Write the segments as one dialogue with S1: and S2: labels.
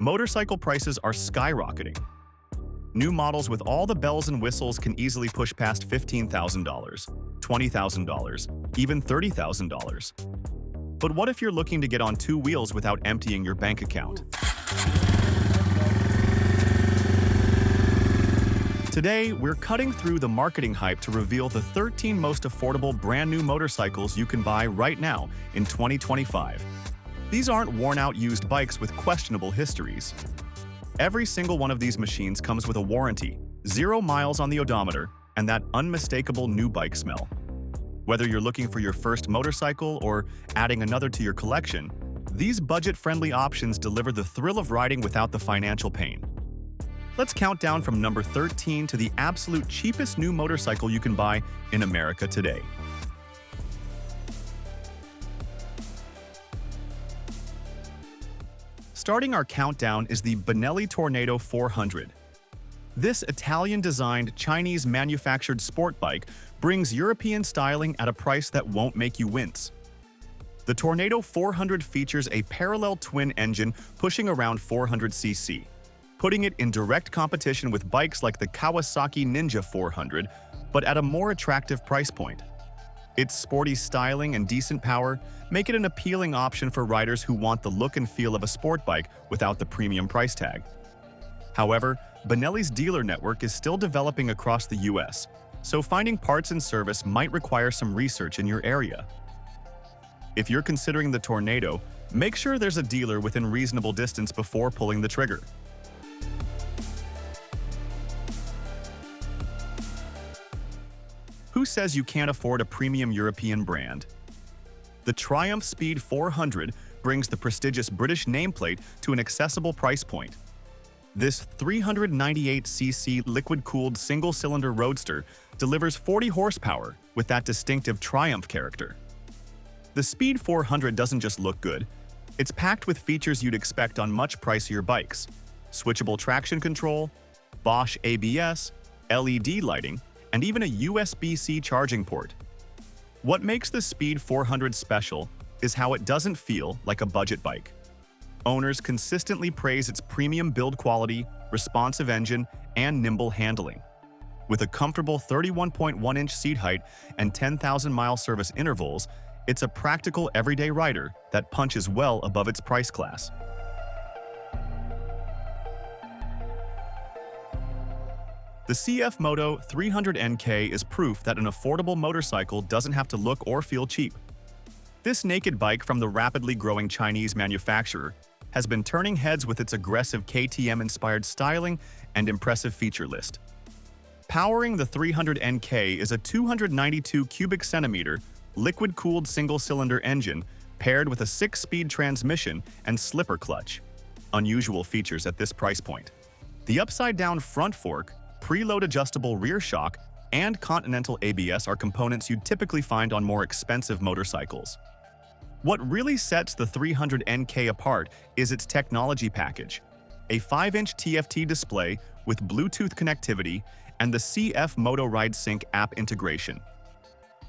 S1: Motorcycle prices are skyrocketing. New models with all the bells and whistles can easily push past $15,000, $20,000, even $30,000. But what if you're looking to get on two wheels without emptying your bank account? Today, we're cutting through the marketing hype to reveal the 13 most affordable brand new motorcycles you can buy right now in 2025. These aren't worn-out used bikes with questionable histories. Every single one of these machines comes with a warranty, 0 miles on the odometer, and that unmistakable new bike smell. Whether you're looking for your first motorcycle or adding another to your collection, these budget-friendly options deliver the thrill of riding without the financial pain. Let's count down from number 13 to the absolute cheapest new motorcycle you can buy in America today. Starting our countdown is the Benelli Tornado 400. This Italian-designed, Chinese-manufactured sport bike brings European styling at a price that won't make you wince. The Tornado 400 features a parallel twin engine pushing around 400cc, putting it in direct competition with bikes like the Kawasaki Ninja 400, but at a more attractive price point. Its sporty styling and decent power make it an appealing option for riders who want the look and feel of a sport bike without the premium price tag. However, Benelli's dealer network is still developing across the US, so finding parts and service might require some research in your area. If you're considering the Tornado, make sure there's a dealer within reasonable distance before pulling the trigger. Who says you can't afford a premium European brand? The Triumph Speed 400 brings the prestigious British nameplate to an accessible price point. This 398cc liquid-cooled single-cylinder roadster delivers 40 horsepower with that distinctive Triumph character. The Speed 400 doesn't just look good, it's packed with features you'd expect on much pricier bikes: switchable traction control, Bosch ABS, LED lighting, and even a USB-C charging port. What makes the Speed 400 special is how it doesn't feel like a budget bike. Owners consistently praise its premium build quality, responsive engine, and nimble handling. With a comfortable 31.1-inch seat height and 10,000-mile service intervals, it's a practical everyday rider that punches well above its price class. The CF Moto 300NK is proof that an affordable motorcycle doesn't have to look or feel cheap. This naked bike from the rapidly growing Chinese manufacturer has been turning heads with its aggressive KTM-inspired styling and impressive feature list. Powering the 300NK is a 292 cubic centimeter liquid-cooled single-cylinder engine paired with a 6-speed transmission and slipper clutch. Unusual features at this price point. The upside-down front fork, preload adjustable rear shock, and Continental ABS are components you'd typically find on more expensive motorcycles. What really sets the 300NK apart is its technology package: a 5-inch TFT display with Bluetooth connectivity and the CF Moto Ride Sync app integration.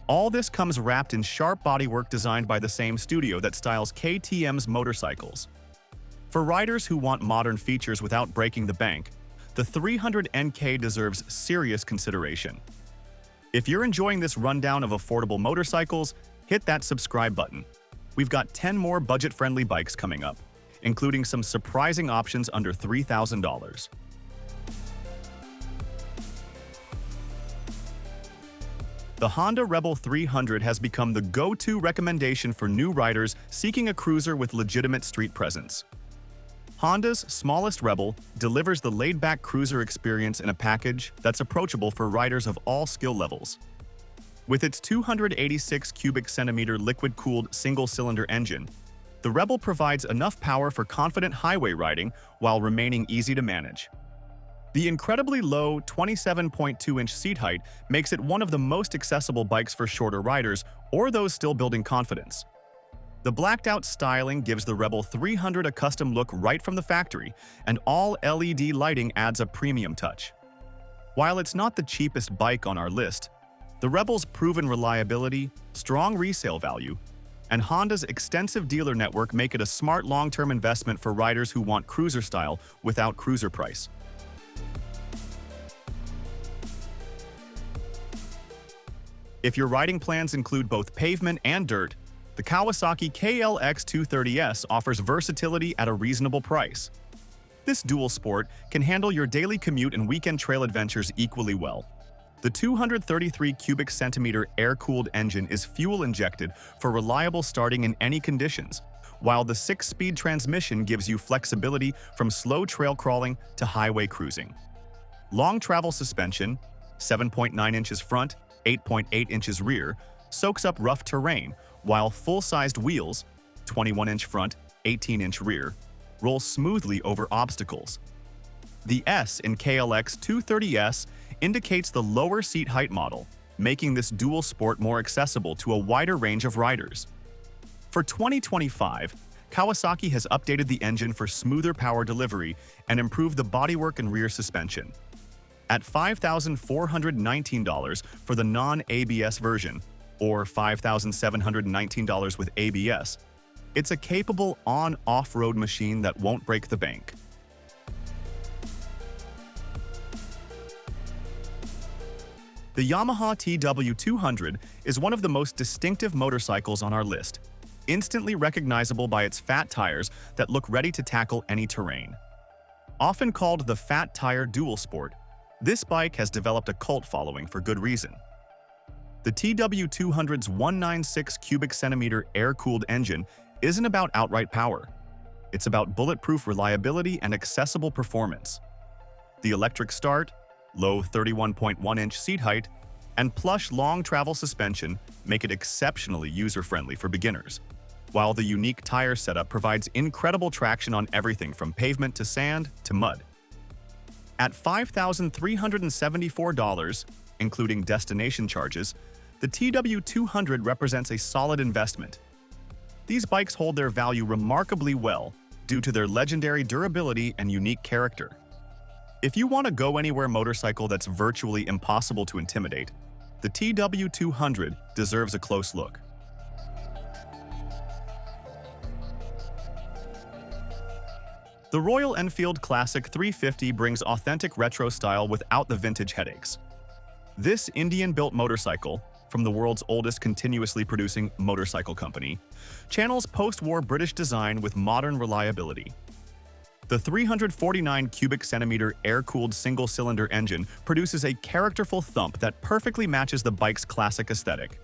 S1: All this comes wrapped in sharp bodywork designed by the same studio that styles KTM's motorcycles. For riders who want modern features without breaking the bank, the 300NK deserves serious consideration. If you're enjoying this rundown of affordable motorcycles, hit that subscribe button. We've got 10 more budget-friendly bikes coming up, including some surprising options under $3,000. The Honda Rebel 300 has become the go-to recommendation for new riders seeking a cruiser with legitimate street presence. Honda's smallest Rebel delivers the laid-back cruiser experience in a package that's approachable for riders of all skill levels. With its 286 cubic centimeter liquid-cooled single-cylinder engine, the Rebel provides enough power for confident highway riding while remaining easy to manage. The incredibly low 27.2-inch seat height makes it one of the most accessible bikes for shorter riders or those still building confidence. The blacked-out styling gives the Rebel 300 a custom look right from the factory, and all LED lighting adds a premium touch. While it's not the cheapest bike on our list, the Rebel's proven reliability, strong resale value, and Honda's extensive dealer network make it a smart long-term investment for riders who want cruiser style without cruiser price. If your riding plans include both pavement and dirt, the Kawasaki KLX230S offers versatility at a reasonable price. This dual sport can handle your daily commute and weekend trail adventures equally well. The 233 cubic centimeter air-cooled engine is fuel-injected for reliable starting in any conditions, while the 6-speed transmission gives you flexibility from slow trail crawling to highway cruising. Long travel suspension, 7.9 inches front, 8.8 inches rear, soaks up rough terrain, while full-sized wheels, 21-inch front, 18-inch rear, roll smoothly over obstacles. The S in KLX 230S indicates the lower seat height model, making this dual sport more accessible to a wider range of riders. For 2025, Kawasaki has updated the engine for smoother power delivery and improved the bodywork and rear suspension. At $5,419 for the non-ABS version, or $5,719 with ABS, it's a capable on-off-road machine that won't break the bank. The Yamaha TWW200 is one of the most distinctive motorcycles on our list, instantly recognizable by its fat tires that look ready to tackle any terrain. Often called the fat tire dual sport, this bike has developed a cult following for good reason. The TW200's 196 cubic centimeter air-cooled engine isn't about outright power. It's about bulletproof reliability and accessible performance. The electric start, low 31.1-inch seat height, and plush long travel suspension make it exceptionally user-friendly for beginners, while the unique tire setup provides incredible traction on everything from pavement to sand to mud. At $5,374, including destination charges, the TW200 represents a solid investment. These bikes hold their value remarkably well due to their legendary durability and unique character. If you want a go-anywhere motorcycle that's virtually impossible to intimidate, the TW200 deserves a close look. The Royal Enfield Classic 350 brings authentic retro style without the vintage headaches. This Indian-built motorcycle, from the world's oldest continuously producing motorcycle company, channels post-war British design with modern reliability. The 349 cubic centimeter air-cooled single-cylinder engine produces a characterful thump that perfectly matches the bike's classic aesthetic.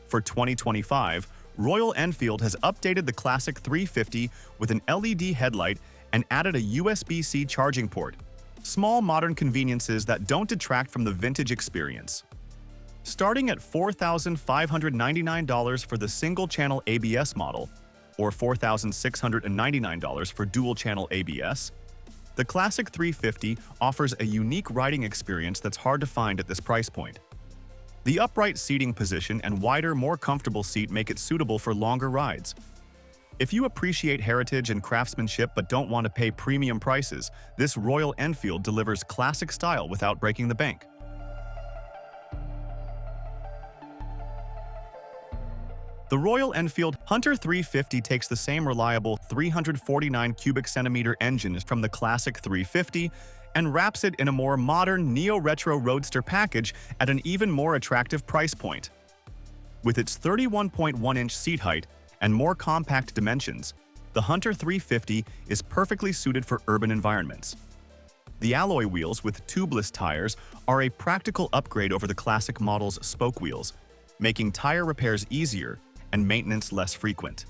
S1: For 2025, Royal Enfield has updated the Classic 350 with an LED headlight and added a USB-C charging port, small modern conveniences that don't detract from the vintage experience. Starting at $4,599 for the single-channel ABS model, or $4,699 for dual-channel ABS, the Classic 350 offers a unique riding experience that's hard to find at this price point. The upright seating position and wider, more comfortable seat make it suitable for longer rides. If you appreciate heritage and craftsmanship but don't want to pay premium prices, this Royal Enfield delivers classic style without breaking the bank. The Royal Enfield Hunter 350 takes the same reliable 349 cubic centimeter engine from the Classic 350 and wraps it in a more modern neo-retro roadster package at an even more attractive price point. With its 31.1-inch seat height and more compact dimensions, the Hunter 350 is perfectly suited for urban environments. The alloy wheels with tubeless tires are a practical upgrade over the classic model's spoke wheels, making tire repairs easier and maintenance less frequent.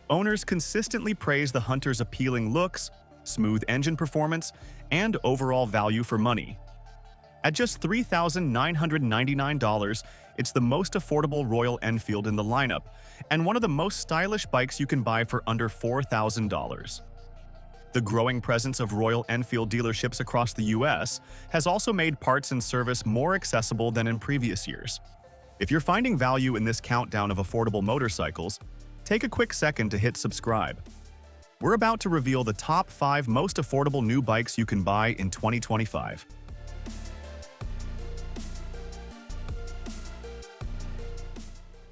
S1: Owners consistently praise the Hunter's appealing looks, smooth engine performance, and overall value for money. At just $3,999, it's the most affordable Royal Enfield in the lineup and one of the most stylish bikes you can buy for under $4,000. The growing presence of Royal Enfield dealerships across the US has also made parts and service more accessible than in previous years. If you're finding value in this countdown of affordable motorcycles, take a quick second to hit subscribe. We're about to reveal the top 5 most affordable new bikes you can buy in 2025.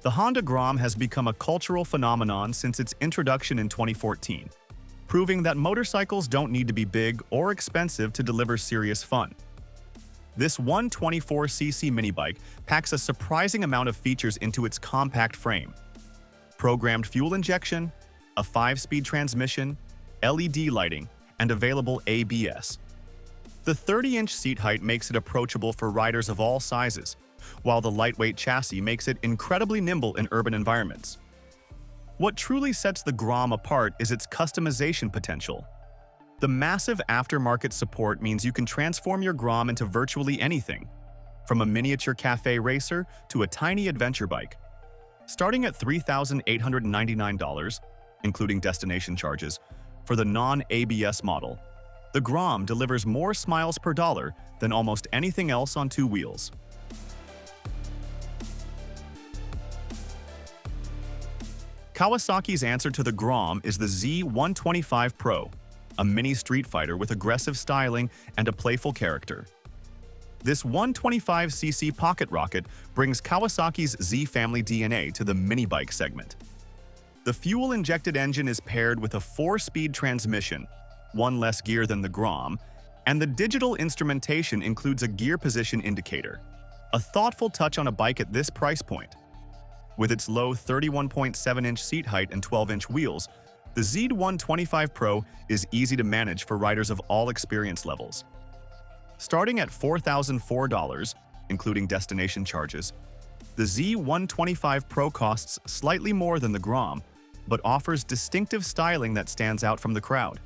S1: The Honda Grom has become a cultural phenomenon since its introduction in 2014, proving that motorcycles don't need to be big or expensive to deliver serious fun. This 124cc minibike packs a surprising amount of features into its compact frame. Programmed fuel injection, a 5-speed transmission, LED lighting, and available ABS. The 30-inch seat height makes it approachable for riders of all sizes, while the lightweight chassis makes it incredibly nimble in urban environments. What truly sets the Grom apart is its customization potential. The massive aftermarket support means you can transform your Grom into virtually anything, from a miniature cafe racer to a tiny adventure bike. Starting at $3,899, including destination charges, for the non-ABS model, the Grom delivers more smiles per dollar than almost anything else on two wheels. Kawasaki's answer to the Grom is the Z125 Pro, a mini street fighter with aggressive styling and a playful character. This 125cc pocket rocket brings Kawasaki's Z family DNA to the mini bike segment. The fuel-injected engine is paired with a 4-speed transmission, one less gear than the Grom, and the digital instrumentation includes a gear position indicator, a thoughtful touch on a bike at this price point. With its low 31.7-inch seat height and 12-inch wheels, the Z125 Pro is easy to manage for riders of all experience levels. Starting at $4,004, including destination charges, the Z125 Pro costs slightly more than the Grom, but offers distinctive styling that stands out from the crowd.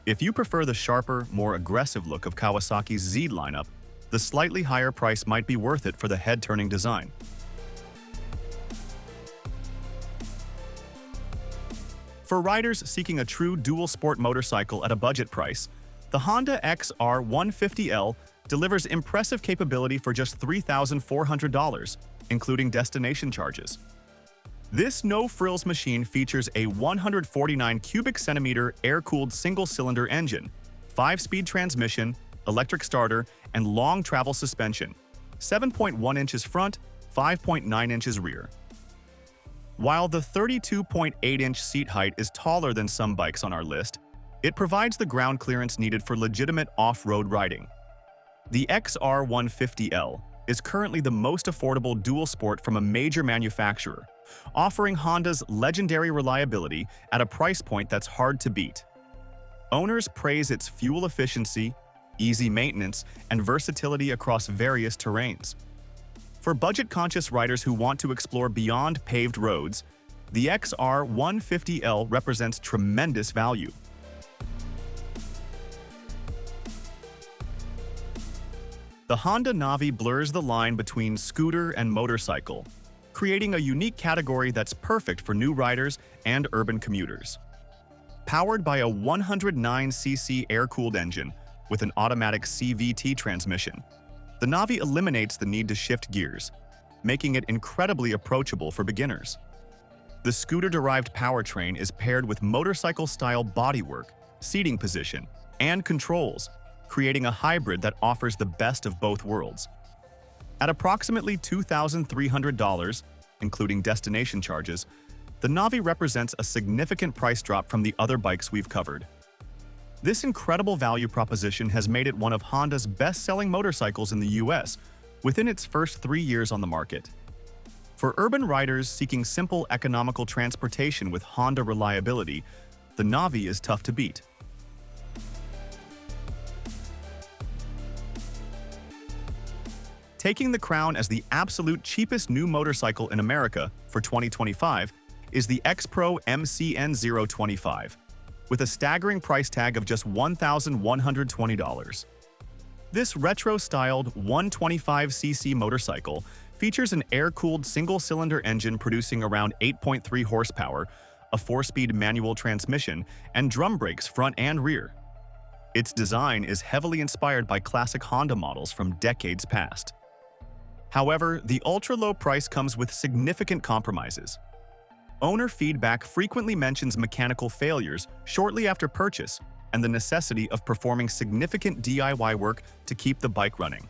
S1: If you prefer the sharper, more aggressive look of Kawasaki's Z lineup, the slightly higher price might be worth it for the head-turning design. For riders seeking a true dual-sport motorcycle at a budget price, the Honda XR150L delivers impressive capability for just $3,400, including destination charges. This no-frills machine features a 149 cubic centimeter air-cooled single-cylinder engine, 5-speed transmission, electric starter, and long travel suspension, 7.1 inches front, 5.9 inches rear. While the 32.8-inch seat height is taller than some bikes on our list, it provides the ground clearance needed for legitimate off-road riding. The XR150L is currently the most affordable dual sport from a major manufacturer, offering Honda's legendary reliability at a price point that's hard to beat. Owners praise its fuel efficiency, easy maintenance, and versatility across various terrains. For budget-conscious riders who want to explore beyond paved roads, the XR150L represents tremendous value. The Honda Navi blurs the line between scooter and motorcycle, creating a unique category that's perfect for new riders and urban commuters. Powered by a 109cc air-cooled engine with an automatic CVT transmission, the Navi eliminates the need to shift gears, making it incredibly approachable for beginners. The scooter-derived powertrain is paired with motorcycle-style bodywork, seating position, and controls, creating a hybrid that offers the best of both worlds. At approximately $2,300, including destination charges, the Navi represents a significant price drop from the other bikes we've covered. This incredible value proposition has made it one of Honda's best-selling motorcycles in the US within its first 3 years on the market. For urban riders seeking simple, economical transportation with Honda reliability, the Navi is tough to beat. Taking the crown as the absolute cheapest new motorcycle in America for 2025 is the XPro MCN025, with a staggering price tag of just $1,120. This retro-styled 125cc motorcycle features an air-cooled single-cylinder engine producing around 8.3 horsepower, a 4-speed manual transmission, and drum brakes front and rear. Its design is heavily inspired by classic Honda models from decades past. However, the ultra-low price comes with significant compromises. Owner feedback frequently mentions mechanical failures shortly after purchase and the necessity of performing significant DIY work to keep the bike running.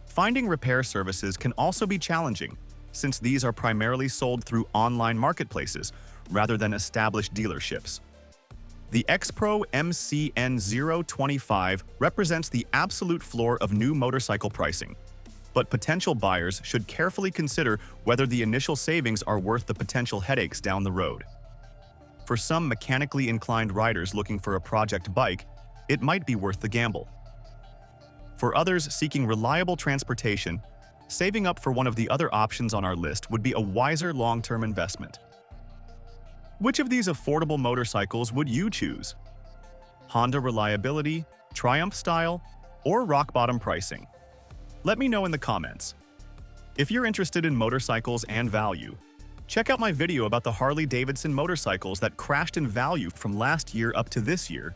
S1: Finding repair services can also be challenging, since these are primarily sold through online marketplaces rather than established dealerships. The XPro MCN025 represents the absolute floor of new motorcycle pricing, but potential buyers should carefully consider whether the initial savings are worth the potential headaches down the road. For some mechanically inclined riders looking for a project bike, it might be worth the gamble. For others seeking reliable transportation, saving up for one of the other options on our list would be a wiser long-term investment. Which of these affordable motorcycles would you choose? Honda reliability, Triumph style, or rock-bottom pricing? Let me know in the comments. If you're interested in motorcycles and value, check out my video about the Harley-Davidson motorcycles that crashed in value from last year up to this year,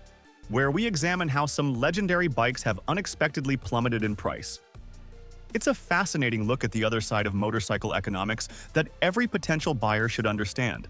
S1: where we examine how some legendary bikes have unexpectedly plummeted in price. It's a fascinating look at the other side of motorcycle economics that every potential buyer should understand.